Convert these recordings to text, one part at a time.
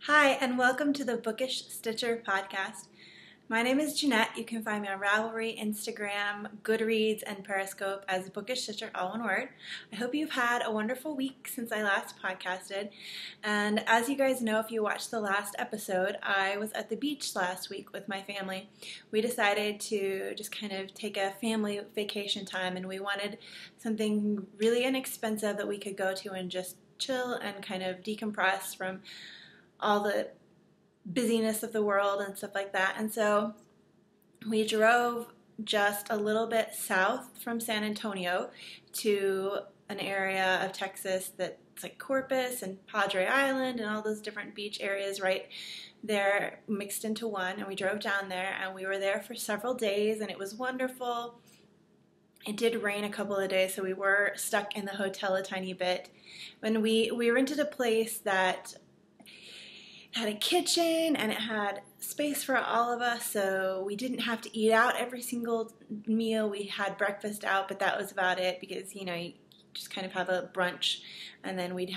Hi, and welcome to the BookishStitcher podcast. My name is Jeanette. You can find me on Ravelry, Instagram, Goodreads, and Periscope as BookishStitcher, all one word. I hope you've had a wonderful week since I last podcasted. And as you guys know, if you watched the last episode, I was at the beach last week with my family. We decided to just kind of take a family vacation time, and we wanted something really inexpensive that we could go to and just chill and kind of decompress from all the busyness of the world and stuff like that. And so we drove just a little bit south from San Antonio to an area of Texas that's like Corpus and Padre Island and all those different beach areas right there mixed into one. And we drove down there and we were there for several days and it was wonderful. It did rain a couple of days, so we were stuck in the hotel a tiny bit. When we rented a place that had a kitchen and it had space for all of us, so we didn't have to eat out every single meal. We had breakfast out, but that was about it because, you just kind of have a brunch and then we'd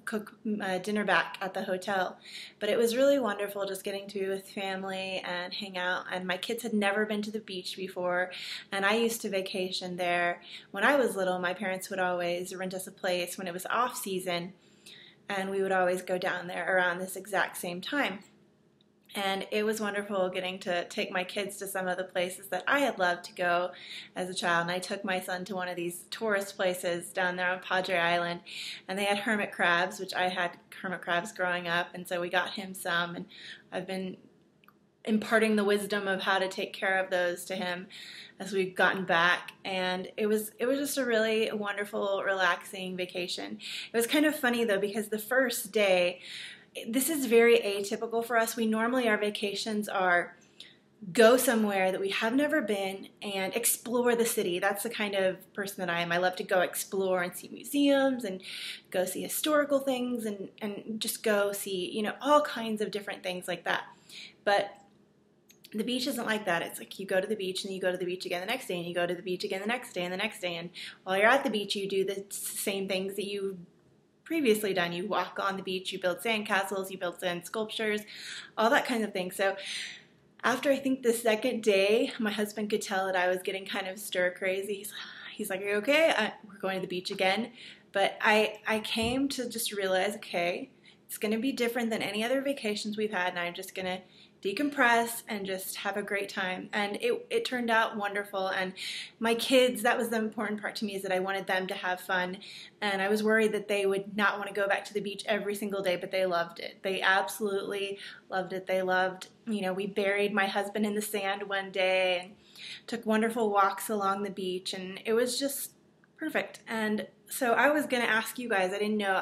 cook dinner back at the hotel. But it was really wonderful just getting to be with family and hang out. And my kids had never been to the beach before, and I used to vacation there. When I was little, my parents would always rent us a place when it was off season, and we would always go down there around this exact same time. And it was wonderful getting to take my kids to some of the places that I had loved to go as a child. And I took my son to one of these tourist places down there on Padre Island, and they had hermit crabs, which I had hermit crabs growing up, and so we got him some, and I've been imparting the wisdom of how to take care of those to him as we've gotten back. And it was just a really wonderful, relaxing vacation. It was kind of funny though, because the first day, this is very atypical for us. We normally, our vacations are go somewhere that we have never been and explore the city. That's the kind of person that I am. I love to go explore and see museums and go see historical things and just go see, all kinds of different things like that. But the beach isn't like that. It's like you go to the beach and you go to the beach again the next day and you go to the beach again the next day and the next day. And while you're at the beach, you do the same things that you've previously done. You walk on the beach, you build sand castles, you build sand sculptures, all that kind of thing. So after I think the second day, my husband could tell that I was getting kind of stir crazy. He's like, "Are you okay? We're going to the beach again." But I came to just realize, okay, it's going to be different than any other vacations we've had, and I'm just going to decompress and just have a great time. And it turned out wonderful. And my kids, that was the important part to me, is that I wanted them to have fun. And I was worried that they would not want to go back to the beach every single day, but they loved it. They absolutely loved it. They loved, we buried my husband in the sand one day and took wonderful walks along the beach, and it was just perfect. And so I was going to ask you guys, I didn't know,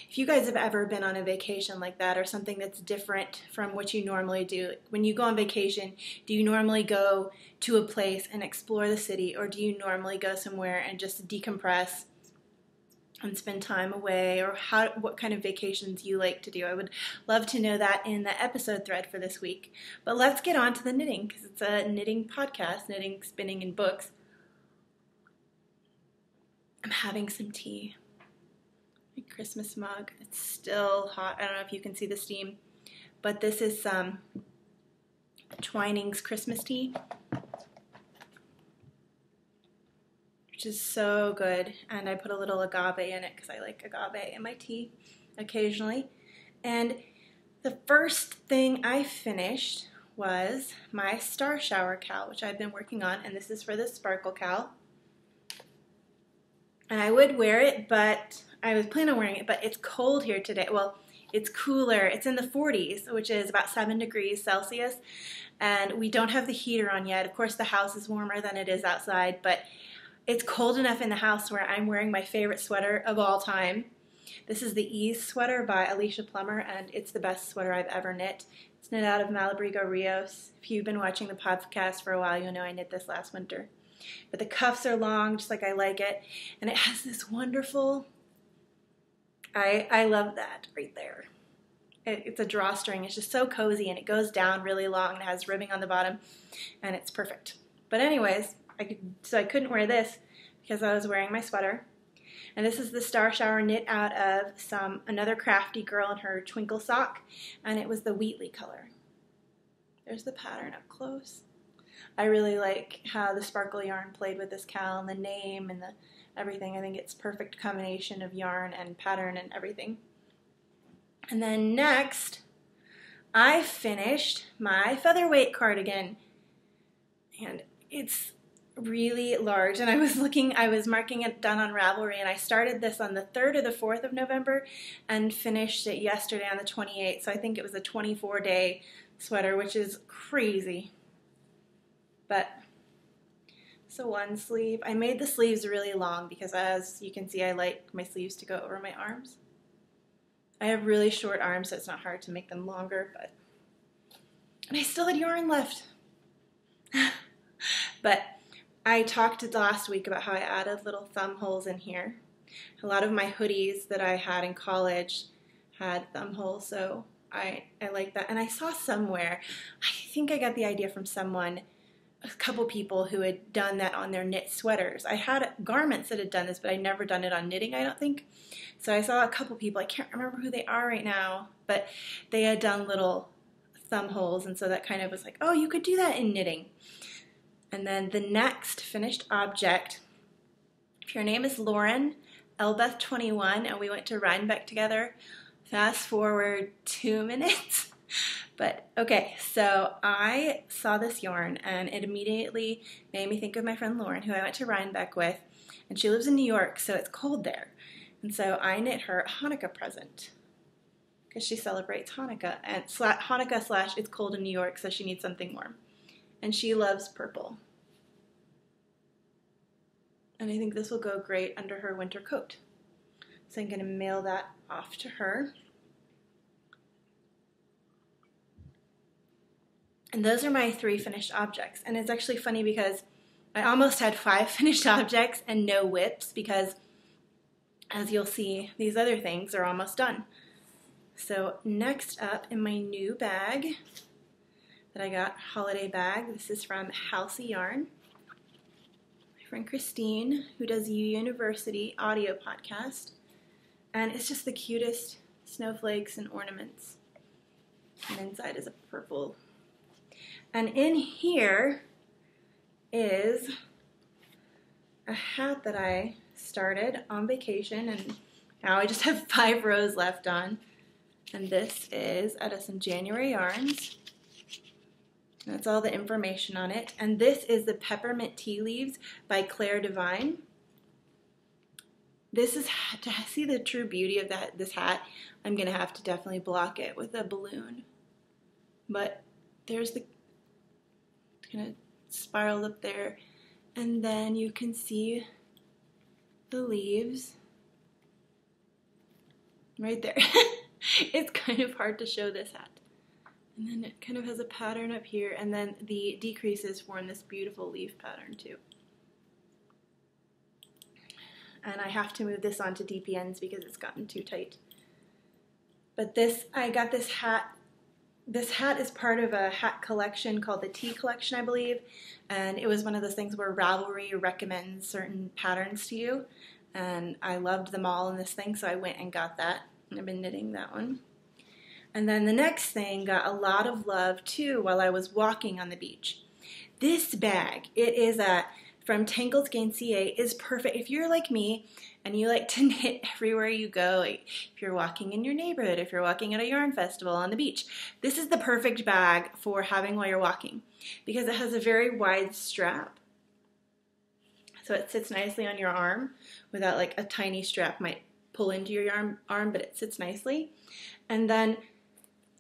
if you guys have ever been on a vacation like that or something that's different from what you normally do. When you go on vacation, do you normally go to a place and explore the city, or do you normally go somewhere and just decompress and spend time away, or what kind of vacations you like to do? I would love to know that in the episode thread for this week. But let's get on to the knitting, because it's a knitting podcast, knitting, spinning, and books. I'm having some tea. Christmas mug. It's still hot. I don't know if you can see the steam, but this is some Twinings Christmas tea, which is so good. And I put a little agave in it because I like agave in my tea occasionally. And the first thing I finished was my Star Shower cowl, which I've been working on, and this is for the sparkle cowl. And I would wear it, but I was planning on wearing it, but it's cold here today. Well, it's cooler. It's in the 40s, which is about 7 degrees Celsius, and we don't have the heater on yet. Of course, the house is warmer than it is outside, but it's cold enough in the house where I'm wearing my favorite sweater of all time. This is the Ease sweater by Alicia Plummer, and it's the best sweater I've ever knit. It's knit out of Malabrigo Rios. If you've been watching the podcast for a while, you'll know I knit this last winter. But the cuffs are long, just like I like it, and it has this wonderful, I love that right there. It's a drawstring. It's just so cozy, and it goes down really long, and it has ribbing on the bottom, and it's perfect. But anyways, I couldn't wear this because I was wearing my sweater. And this is the Star Shower knit out of another crafty girl in her twinkle sock, and it was the Wheatley color. There's the pattern up close. I really like how the sparkle yarn played with this cowl and the name and the everything. I think it's perfect combination of yarn and pattern and everything. And then next, I finished my featherweight cardigan, and it's really large, and I was marking it done on Ravelry, and I started this on the 3rd or the 4th of November and finished it yesterday on the 28th, so I think it was a 24-day sweater, which is crazy. But so one sleeve, I made the sleeves really long because, as you can see, I like my sleeves to go over my arms. I have really short arms, so it's not hard to make them longer, and I still had yarn left. But I talked last week about how I added little thumb holes in here. A lot of my hoodies that I had in college had thumb holes, so I like that. And I saw somewhere, I think I got the idea from someone, a couple people who had done that on their knit sweaters. I had garments that had done this, but I'd never done it on knitting, I don't think. So I saw a couple people, I can't remember who they are right now, but they had done little thumb holes, and so that kind of was like, oh, you could do that in knitting. And then the next finished object, if your name is Lauren, Elbeth21, and we went to Rhinebeck together, fast forward 2 minutes. But okay, so I saw this yarn, and it immediately made me think of my friend Lauren, who I went to Rhinebeck with, and she lives in New York, so it's cold there. And so I knit her a Hanukkah present, because she celebrates Hanukkah, and Hanukkah / it's cold in New York, so she needs something warm. And she loves purple. And I think this will go great under her winter coat. So I'm going to mail that off to her. And those are my 3 finished objects. And it's actually funny because I almost had 5 finished objects and no whips, because as you'll see, these other things are almost done. So next up in my new bag that I got, holiday bag, this is from Halsey Yarn. My friend Christine, who does University audio podcast, and it's just the cutest snowflakes and ornaments. And inside is a purple. And in here is a hat that I started on vacation, and now I just have 5 rows left on. And this is out of some January yarns. That's all the information on it. And this is the Peppermint Tea Leaves by Claire Devine. This is, to see the true beauty of this hat, I'm going to have to definitely block it with a balloon. But there's the kind of spiral up there. And then you can see the leaves right there. It's kind of hard to show this hat. And then it kind of has a pattern up here, and then the decreases form this beautiful leaf pattern too. And I have to move this onto DPNs because it's gotten too tight. But I got this hat. This hat is part of a hat collection called the Tea Collection, I believe. And it was one of those things where Ravelry recommends certain patterns to you. And I loved them all in this thing, so I went and got that. And I've been knitting that one. And then the next thing got a lot of love too while I was walking on the beach. This bag, it is from Tangled Skein CA, is perfect. If you're like me and you like to knit everywhere you go, like if you're walking in your neighborhood, if you're walking at a yarn festival on the beach, this is the perfect bag for having while you're walking because it has a very wide strap. So it sits nicely on your arm without like a tiny strap might pull into your arm, but it sits nicely. And then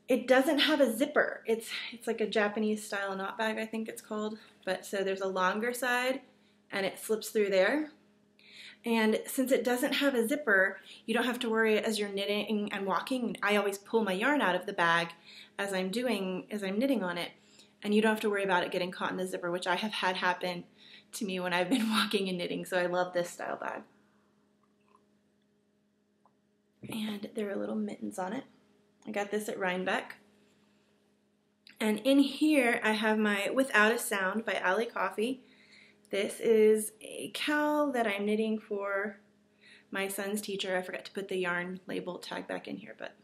it doesn't have a zipper. It's like a Japanese style knot bag, I think it's called. But so there's a longer side and it slips through there. And since it doesn't have a zipper, you don't have to worry as you're knitting and walking. I always pull my yarn out of the bag as I'm knitting on it. And you don't have to worry about it getting caught in the zipper, which I have had happen to me when I've been walking and knitting. So I love this style bag. And there are little mittens on it. I got this at Rhinebeck. And in here I have my Without a Sound by Allie Coffey. This is a cowl that I'm knitting for my son's teacher. I forgot to put the yarn label tag back in here, but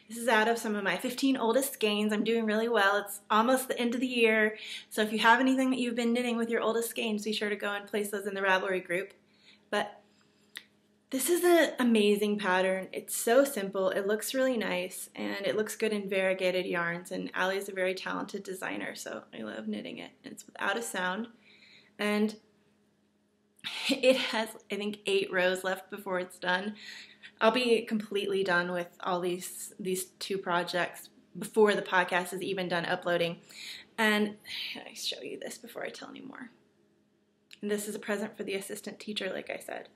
this is out of some of my 15 oldest skeins. I'm doing really well. It's almost the end of the year, so if you have anything that you've been knitting with your oldest skeins, be sure to go and place those in the Ravelry group. But this is an amazing pattern. It's so simple, it looks really nice, and it looks good in variegated yarns, and Allie is a very talented designer, so I love knitting it. And it's without a sound, and it has, I think, 8 rows left before it's done. I'll be completely done with all these 2 projects before the podcast is even done uploading. And I show you this before I tell any more. And this is a present for the assistant teacher, like I said.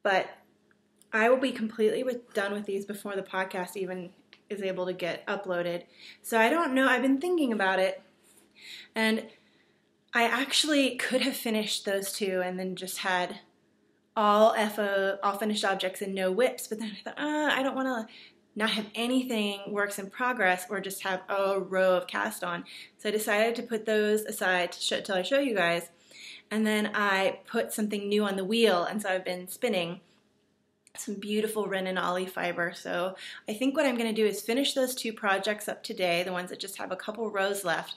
But I will be completely done with these before the podcast even is able to get uploaded. So I don't know. I've been thinking about it. And I actually could have finished those 2 and then just had all finished objects and no whips. But then I thought, I don't want to not have anything works in progress or just have a row of cast on. So I decided to put those aside till I show you guys. And then I put something new on the wheel, and so I've been spinning some beautiful Ren and Ollie fiber. So I think what I'm going to do is finish those 2 projects up today, the ones that just have a couple rows left,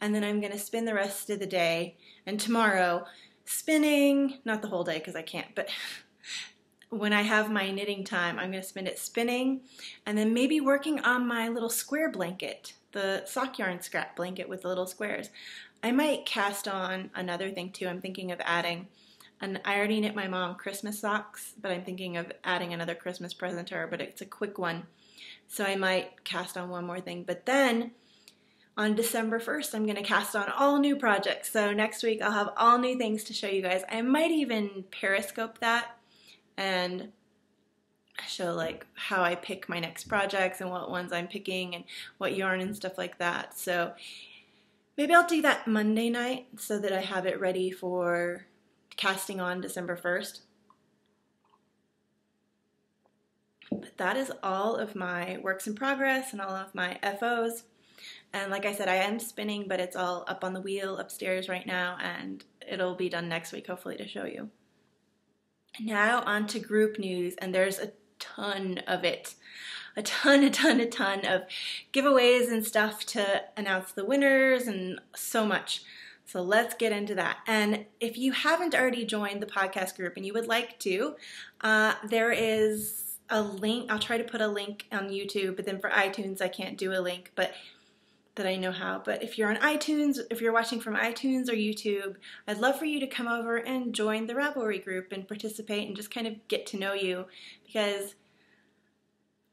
and then I'm going to spin the rest of the day and tomorrow spinning, not the whole day because I can't, but when I have my knitting time, I'm going to spend it spinning and then maybe working on my little square blanket, the sock yarn scrap blanket with the little squares. I might cast on another thing too. I'm thinking of adding, and I already knit my mom Christmas socks, but I'm thinking of adding another Christmas present to her, but it's a quick one. So I might cast on one more thing. But then on December 1st, I'm going to cast on all new projects. So next week I'll have all new things to show you guys. I might even periscope that and show like how I pick my next projects and what ones I'm picking and what yarn and stuff like that. So maybe I'll do that Monday night so that I have it ready for casting on December 1st. But that is all of my works in progress and all of my FOs. And like I said, I am spinning, but it's all up on the wheel upstairs right now, and it'll be done next week, hopefully, to show you. Now on to group news, and there's a ton of it. A ton of giveaways and stuff to announce the winners and so much. So let's get into that. And if you haven't already joined the podcast group and you would like to, there is a link. I'll try to put a link on YouTube, but then for iTunes, I can't do a link, but that I know how. But if you're on iTunes, if you're watching from iTunes or YouTube, I'd love for you to come over and join the Ravelry group and participate and just kind of get to know you, because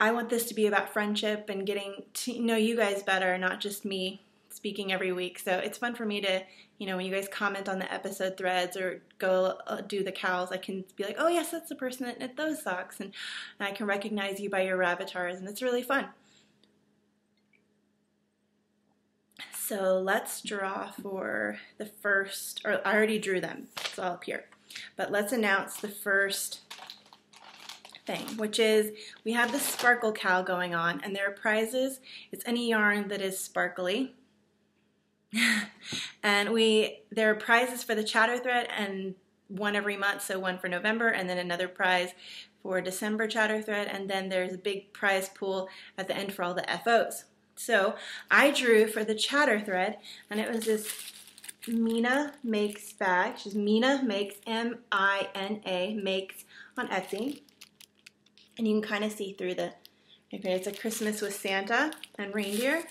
I want this to be about friendship and getting to know you guys better, not just me speaking every week. So it's fun for me to, when you guys comment on the episode threads or go do the cowls, I can be like, oh yes, that's the person that knit those socks, and I can recognize you by your rabbitars, and it's really fun. So let's draw for the first, or I already drew them, it's all up here. But let's announce the first thing, which is we have the sparkle cowl going on, and there are prizes. It's any yarn that is sparkly. And there are prizes for the chatter thread, and one every month, so one for November, and then another prize for December chatter thread, and then there's a big prize pool at the end for all the FOs. So I drew for the chatter thread, and it was this Mina Makes bag. She's Mina Makes, M-I-N-A, Makes on Etsy. And you can kind of see through it's a Christmas with Santa and reindeer.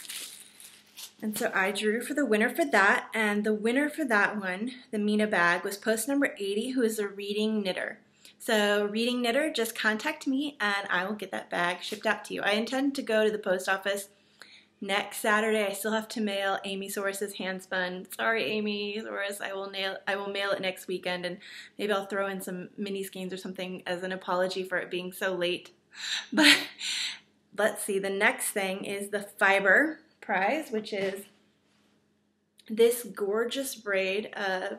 And so I drew for the winner for that, and the winner for that one, the Mina bag, was post number 80, who is a reading knitter. So reading knitter, just contact me and I will get that bag shipped out to you. I intend to go to the post office next Saturday. I still have to mail Amy Soares' handspun. Sorry, Amy Soares. I will mail it next weekend, and maybe I'll throw in some mini skeins or something as an apology for it being so late. But let's see. The next thing is the fiber prize, which is this gorgeous braid of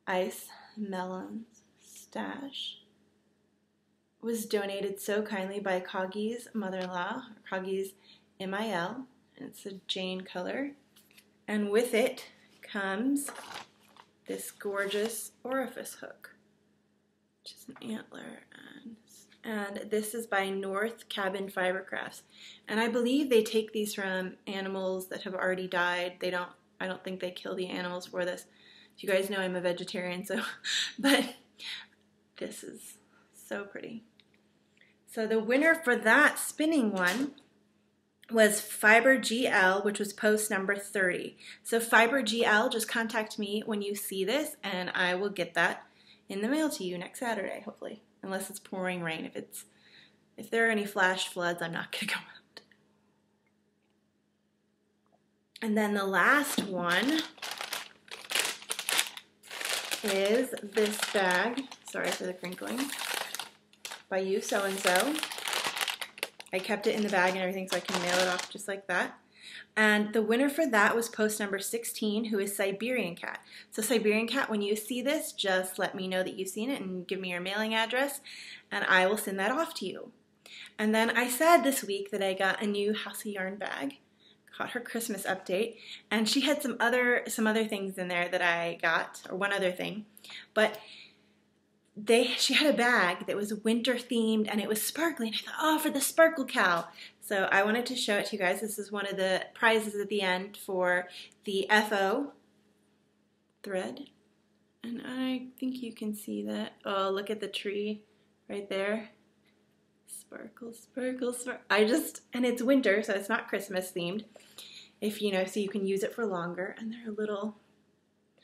Ice Melon's Stash. It was donated so kindly by Coggy's mother-in-law, Coggy's MIL, and it's a Jane color, and with it comes this gorgeous orifice hook. which is an antler, and this is by North Cabin Fibercrafts. And I believe they take these from animals that have already died. I don't think they kill the animals for this. You guys know I'm a vegetarian, so, but this is so pretty. So the winner for that spinning one was Fiber GL, which was post number 30. So Fiber GL, just contact me when you see this, and I will get that in the mail to you next Saturday, hopefully. Unless it's pouring rain. If there are any flash floods, I'm not gonna go out. And then the last one is this bag. Sorry for the crinkling. By You So and So. I kept it in the bag and everything so I can mail it off just like that. And the winner for that was post number 16, who is Siberian Cat. So Siberian Cat, when you see this, just let me know that you've seen it and give me your mailing address, and I will send that off to you. And then I said this week that I got a new House of Yarn bag, got her Christmas update, and she had some other things in there that I got, or one other thing, but she had a bag that was winter themed and it was sparkling. I thought, oh, for the sparkle cowl. So I wanted to show it to you guys. This is one of the prizes at the end for the FO thread. And I think you can see that. Oh, look at the tree right there. Sparkle, sparkle, sparkle. And it's winter, so it's not Christmas themed. So you can use it for longer. And there are little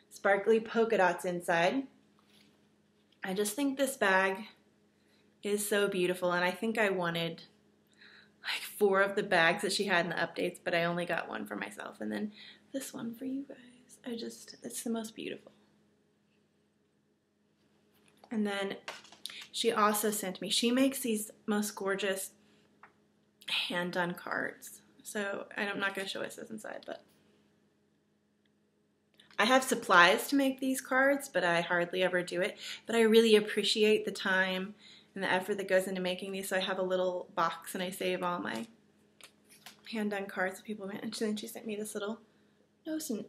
sparkly polka dots inside. I just think this bag is so beautiful, and I think I wanted like 4 of the bags that she had in the updates, but I only got one for myself, and then this one for you guys. It's the most beautiful. And then she also sent me, she makes these most gorgeous hand-done cards. So I'm not going to show what it says inside, but I have supplies to make these cards, but I hardly ever do it. But I really appreciate the time and the effort that goes into making these. So I have a little box and I save all my hand-done cards that people want. And then she sent me this little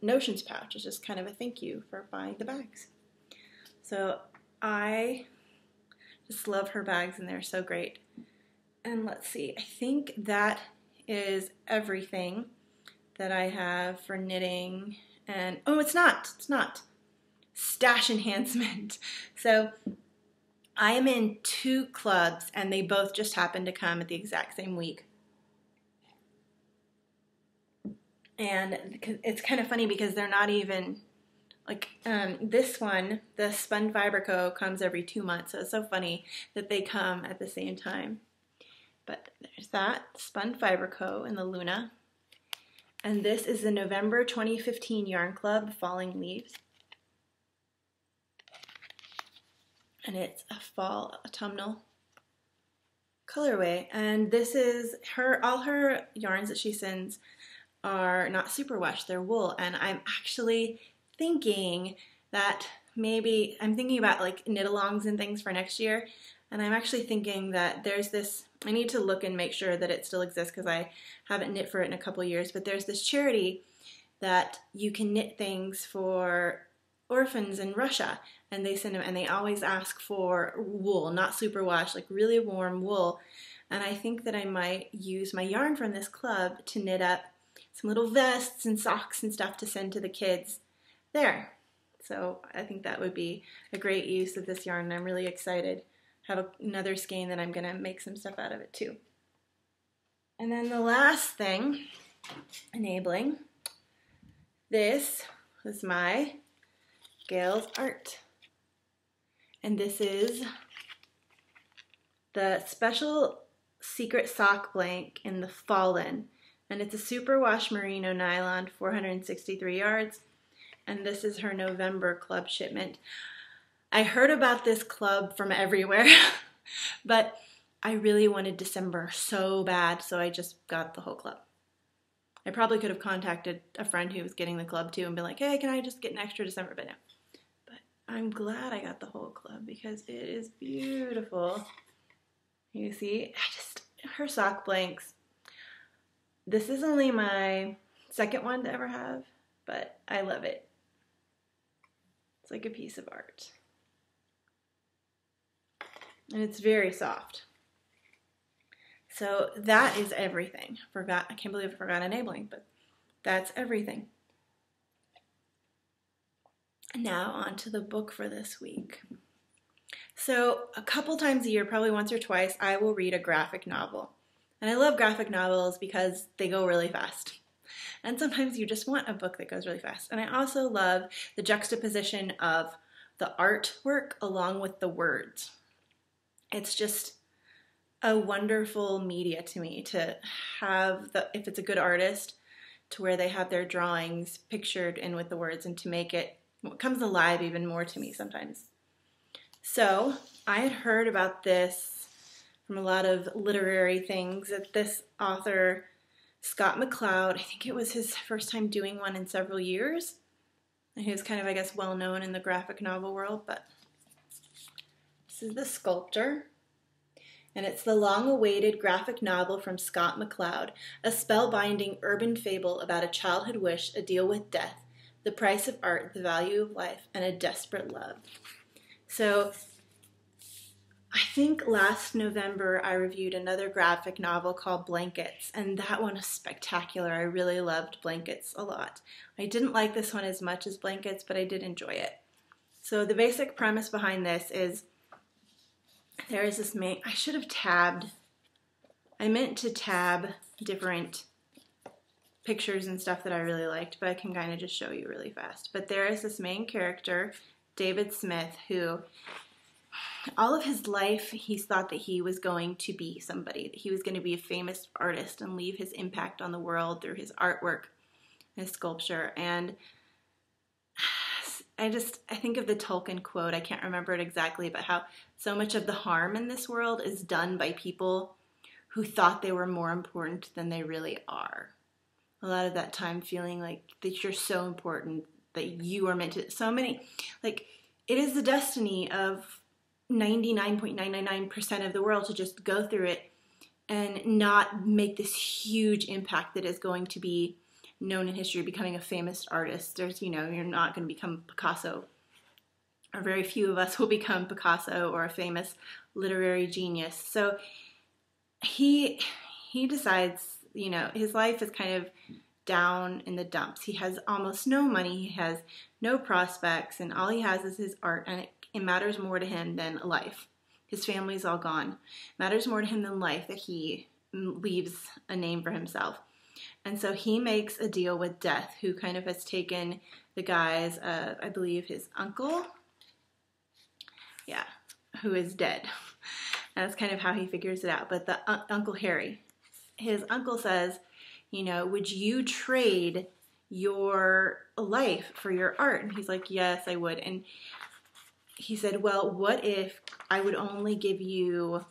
notions pouch. It's just kind of a thank you for buying the bags. So I just love her bags and they're so great. And let's see, I think that is everything that I have for knitting. And, oh, it's not. Stash enhancement. So I am in 2 clubs and they both just happen to come at the exact same week. And it's kind of funny because they're not even, like, this one, the Spun Fiber Co. comes every 2 months. So it's so funny that they come at the same time. But there's that, Spun Fiber Co. and the Luna. And this is the November 2015 Yarn Club Falling Leaves. And it's a fall autumnal colorway. And this is all her yarns that she sends are not superwash, they're wool. And I'm actually thinking that maybe, I'm thinking about like knit-alongs and things for next year. And I'm actually thinking that there's this, I need to look and make sure that it still exists because I haven't knit for it in a couple years, but there's this charity that you can knit things for orphans in Russia, and they send them, and they always ask for wool, not superwash, like really warm wool. And I think that I might use my yarn from this club to knit up some little vests and socks and stuff to send to the kids there. So I think that would be a great use of this yarn, and I'm really excited. Have another skein that I'm going to make some stuff out of it too. And then the last thing, enabling, this was my Gail's art. And this is the Special Secret Sock Blank in the Fallen. And it's a superwash merino nylon, 463 yards. And this is her November club shipment. I heard about this club from everywhere, but I really wanted December so bad, so I just got the whole club. I probably could have contacted a friend who was getting the club too and been like, hey, can I just get an extra December? But no. But I'm glad I got the whole club because it is beautiful. You see, her sock blanks. This is only my second one to ever have, but I love it. It's like a piece of art. and it's very soft. So that is everything. I can't believe I forgot enabling, but that's everything. Now on to the book for this week. So a couple times a year, probably once or twice, I will read a graphic novel. And I love graphic novels because they go really fast. And sometimes you just want a book that goes really fast. And I also love the juxtaposition of the artwork along with the words. It's just a wonderful media to me to have, if it's a good artist, to where they have their drawings pictured in with the words and to make it comes alive even more to me sometimes. So I had heard about this from a lot of literary things that this author, Scott McCloud, I think it was his first time doing one in several years. And he was kind of, I guess, well known in the graphic novel world, but this is The Sculptor. And it's the long-awaited graphic novel from Scott McCloud, a spellbinding urban fable about a childhood wish, a deal with death, the price of art, the value of life, and a desperate love. So I think last November I reviewed another graphic novel called Blankets, and that one was spectacular. I really loved Blankets a lot. I didn't like this one as much as Blankets, but I did enjoy it. So the basic premise behind this is there is this I should have tabbed. I meant to tab different pictures and stuff that I really liked, but I can kind of just show you really fast. But there is this main character, David Smith, who all of his life he's thought that he was going to be somebody, that he was going to be a famous artist and leave his impact on the world through his artwork, his sculpture. And I think of the Tolkien quote, I can't remember it exactly, but how so much of the harm in this world is done by people who thought they were more important than they really are. A lot of that time feeling like that you're so important, that you are meant to, so many, like it is the destiny of 99.999% of the world to just go through it and not make this huge impact that is going to be known in history, becoming a famous artist. There's, you're not going to become Picasso, or very few of us will become Picasso or a famous literary genius. So he decides, his life is kind of down in the dumps. He has almost no money, he has no prospects, and all he has is his art, and it matters more to him than life. His family's all gone. It matters more to him than life that he leaves a name for himself. And so he makes a deal with death, who kind of has taken the guise of, I believe, his uncle, who is dead. And that's kind of how he figures it out. But the Uncle Harry, his uncle says, would you trade your life for your art? And he's like, yes, I would. And he said, well, what if I would only give you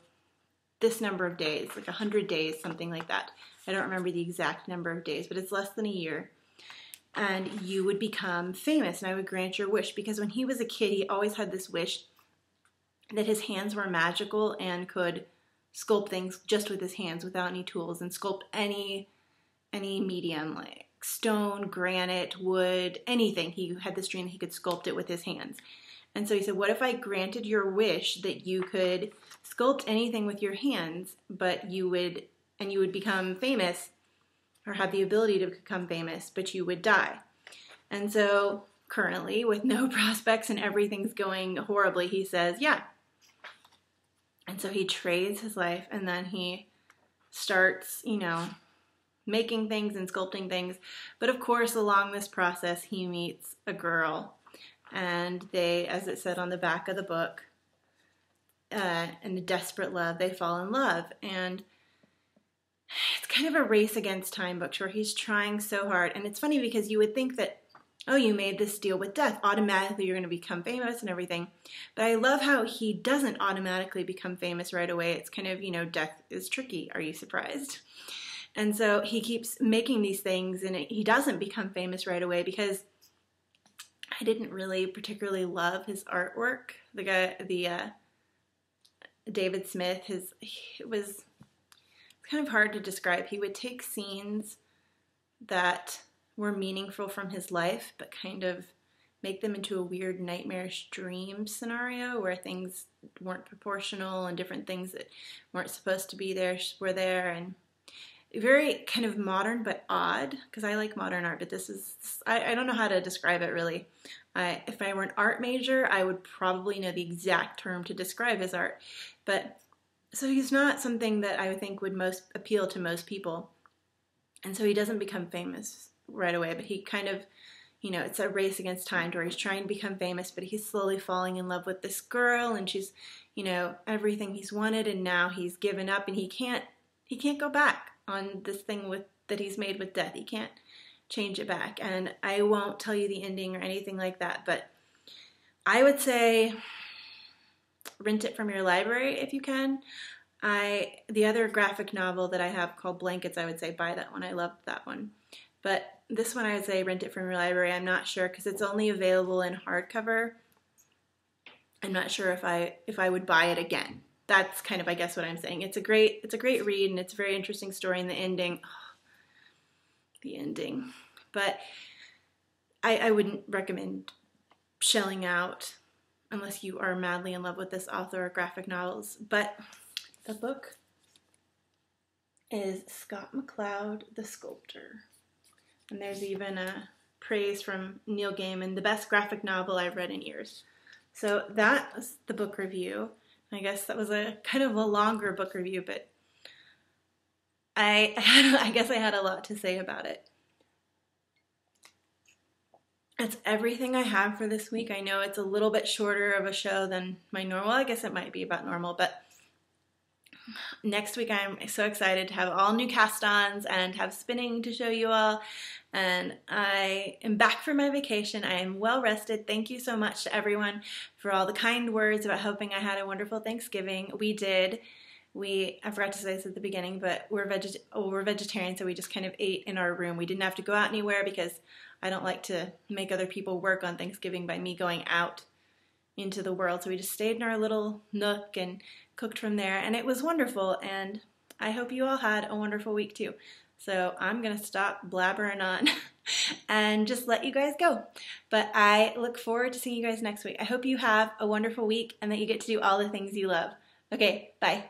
this number of days, like 100 days, something like that. I don't remember the exact number of days, but it's less than a year. And you would become famous, and I would grant your wish. Because when he was a kid, he always had this wish that his hands were magical and could sculpt things just with his hands without any tools, and sculpt any medium, like stone, granite, wood, anything. He had this dream that he could sculpt it with his hands. And so he said, what if I granted your wish that you could sculpt anything with your hands, but you would become famous, or have the ability to become famous, but you would die? And so currently, with no prospects and everything's going horribly, he says, yeah. And so he trades his life, and then he starts, making things and sculpting things. But of course, along this process, he meets a girl, and they, as it said on the back of the book, in a desperate love, they fall in love. And it's kind of a race against time book where he's trying so hard. And it's funny because you would think that, oh, you made this deal with death, automatically you're going to become famous and everything. But I love how he doesn't automatically become famous right away. It's kind of, death is tricky. Are you surprised? And so he keeps making these things, and he doesn't become famous right away because I didn't really particularly love his artwork. David Smith, it was kind of hard to describe. He would take scenes that were meaningful from his life, but kind of make them into a weird nightmarish dream scenario where things weren't proportional and different things that weren't supposed to be there were there, and very kind of modern but odd, because I like modern art, but this is, I don't know how to describe it really. If I were an art major, I would probably know the exact term to describe his art, but so he's not something that I would think would most appeal to most people, and so he doesn't become famous right away, but he kind of, you know, it's a race against time where he's trying to become famous, but he's slowly falling in love with this girl, and she's, you know, everything he's wanted, and now he's given up, and he can't go back on this thing that he's made with death. He can't change it back, and I won't tell you the ending or anything like that, but I would say rent it from your library if you can. The other graphic novel that I have called Blankets, I would say buy that one. I loved that one. But this one I would say rent it from your library. I'm not sure because it's only available in hardcover. I'm not sure if I would buy it again. That's kind of, I guess, what I'm saying. It's a great read, and it's a very interesting story, and the ending, the ending. But I wouldn't recommend shelling out unless you are madly in love with this author of graphic novels. But the book is Scott McCloud, The Sculptor. And there's even a praise from Neil Gaiman, the best graphic novel I've read in years. So that was the book review. I guess that was a kind of a longer book review, but I guess I had a lot to say about it. That's everything I have for this week. I know it's a little bit shorter of a show than my normal. I guess it might be about normal, but next week I'm so excited to have all new cast-ons and have spinning to show you all. And I am back from my vacation. I am well rested. Thank you so much to everyone for all the kind words about hoping I had a wonderful Thanksgiving. We did. I forgot to say this at the beginning, but we're vegetarian, so we just kind of ate in our room. We didn't have to go out anywhere because I don't like to make other people work on Thanksgiving by me going out into the world. So we just stayed in our little nook and cooked from there, and it was wonderful, and I hope you all had a wonderful week too. So I'm going to stop blabbering on and just let you guys go. But I look forward to seeing you guys next week. I hope you have a wonderful week and that you get to do all the things you love. Okay, bye.